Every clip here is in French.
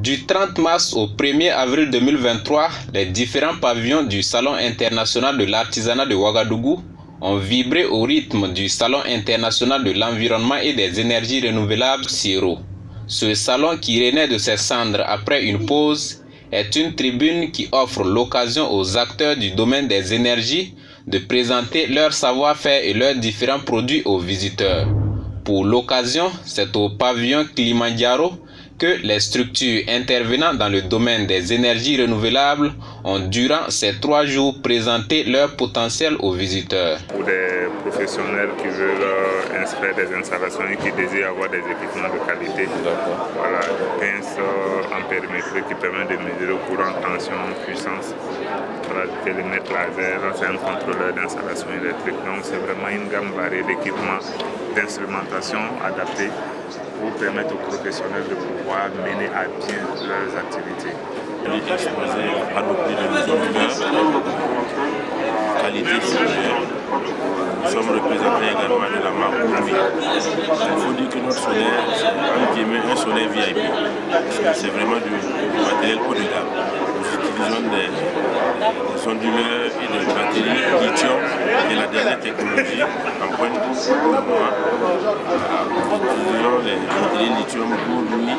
Du 30 mars au 1er avril 2023, les différents pavillons du Salon international de l'artisanat de Ouagadougou ont vibré au rythme du Salon international de l'environnement et des énergies renouvelables CIRO. Ce salon qui renaît de ses cendres après une pause est une tribune qui offre l'occasion aux acteurs du domaine des énergies de présenter leur savoir-faire et leurs différents produits aux visiteurs. Pour l'occasion, c'est au pavillon Kilimanjaro que les structures intervenant dans le domaine des énergies renouvelables ont durant ces 3 jours présenté leur potentiel aux visiteurs. Pour des professionnels qui veulent inscrire des installations et qui désirent avoir des équipements de qualité, voilà, pince en périmétrie qui permet de mesurer le courant, tension, puissance, voilà, télémètre laser, c'est un contrôleur d'installation électrique. Donc c'est vraiment une gamme variée d'équipements d'instrumentation adaptés pour permettre aux professionnels de pouvoir mener à bien leurs activités. Il est exposé à panoplie de nos honneurs, qualité solaire. Nous sommes représentés également de la marque Gourmet. Il faut dire que notre solaire, c'est un solaire VIP. C'est vraiment du matériel haut de gamme. Nous utilisons des onduleurs et des batteries lithium et la dernière technologie en pointe pour le moment. Nous utilisons les batteries lithium pour lui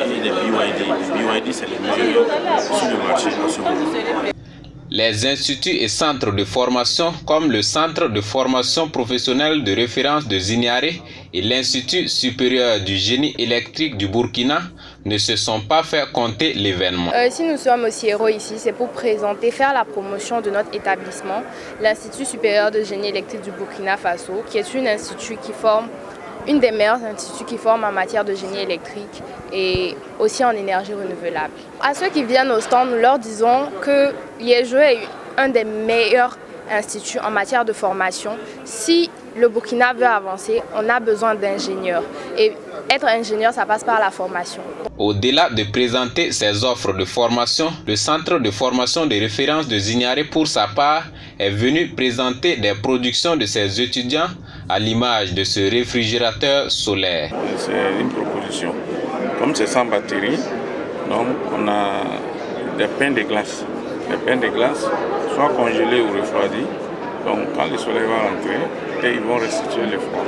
et les BYD. Les BYD, c'est les meilleurs sur le marché en ce moment. Les instituts et centres de formation comme le Centre de formation professionnelle de référence de Zignaré et l'Institut supérieur du génie électrique du Burkina ne se sont pas fait compter l'événement. Si nous sommes au CIRO ici, c'est pour présenter, faire la promotion de notre établissement, l'Institut supérieur de génie électrique du Burkina Faso, qui est un institut qui forme une des meilleurs instituts qui forment en matière de génie électrique et aussi en énergie renouvelable. À ceux qui viennent au stand, nous leur disons que l'IEGE est un des meilleurs instituts en matière de formation. Si le Burkina veut avancer, on a besoin d'ingénieurs. Et être ingénieur, ça passe par la formation. Au-delà de présenter ses offres de formation, le Centre de formation de référence de Zignaré, pour sa part, est venu présenter des productions de ses étudiants à l'image de ce réfrigérateur solaire. C'est une proposition. Comme c'est sans batterie, donc on a des pains de glace. Les pains de glace, soit congelés ou refroidis. Donc quand le soleil va rentrer, et ils vont restituer le froid.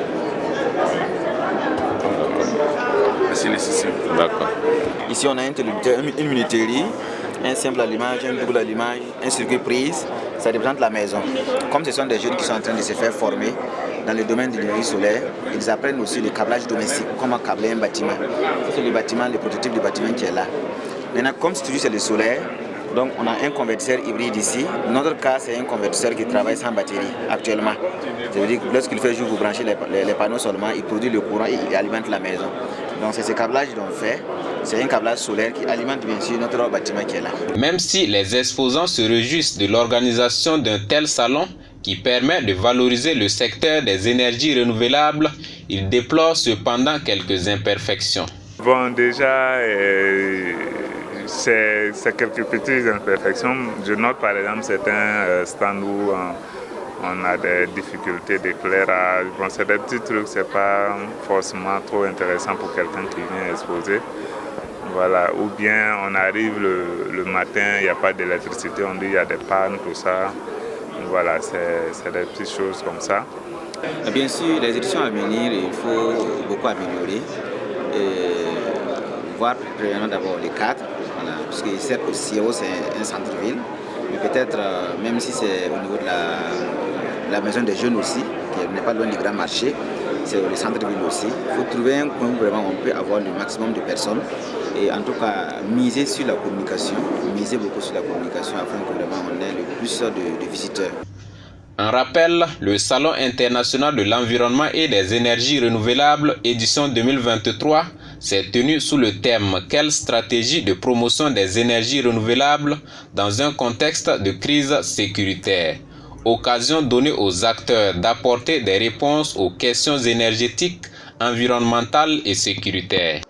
C'est le système. D'accord. Ici on a un interrupteur, une minuterie, un simple allumage, un double allumage, un circuit prise. Ça représente la maison. Comme ce sont des jeunes qui sont en train de se faire former dans le domaine de l'énergie solaire, ils apprennent aussi le câblage domestique, comment câbler un bâtiment. C'est le bâtiment, le prototype du bâtiment qui est là. Maintenant, comme c'est le solaire, donc on a un convertisseur hybride ici. Dans notre cas, c'est un convertisseur qui travaille sans batterie actuellement. Ça veut dire que lorsqu'il fait jour, vous branchez les panneaux seulement, il produit le courant et il alimente la maison. Donc c'est ce câblage qu'on fait. C'est un câblage solaire qui alimente bien sûr notre bâtiment qui est là. Même si les exposants se réjouissent de l'organisation d'un tel salon qui permet de valoriser le secteur des énergies renouvelables, ils déplorent cependant quelques imperfections. Bon, déjà, c'est quelques petites imperfections. Je note par exemple certains stands où on a des difficultés d'éclairage. Bon, c'est des petits trucs, c'est pas forcément trop intéressant pour quelqu'un qui vient exposer. Voilà. Ou bien on arrive le matin, il n'y a pas d'électricité, on dit il y a des pannes, tout ça. Voilà, c'est des petites choses comme ça. Bien sûr, les éditions à venir, il faut beaucoup améliorer. Voir premièrement d'abord les cadres, voilà, parce que certes au CIRO c'est un centre-ville, mais peut-être même si c'est au niveau de la maison des jeunes aussi, qui n'est pas loin du grand marché, c'est le centre-ville aussi. Il faut trouver un coin où vraiment on peut avoir le maximum de personnes et en tout cas miser sur la communication, miser beaucoup sur la communication afin que vraiment on ait le plus de visiteurs. En rappel, le Salon international de l'environnement et des énergies renouvelables édition 2023 s'est tenu sous le thème « Quelle stratégie de promotion des énergies renouvelables dans un contexte de crise sécuritaire ?» Occasion donnée aux acteurs d'apporter des réponses aux questions énergétiques, environnementales et sécuritaires.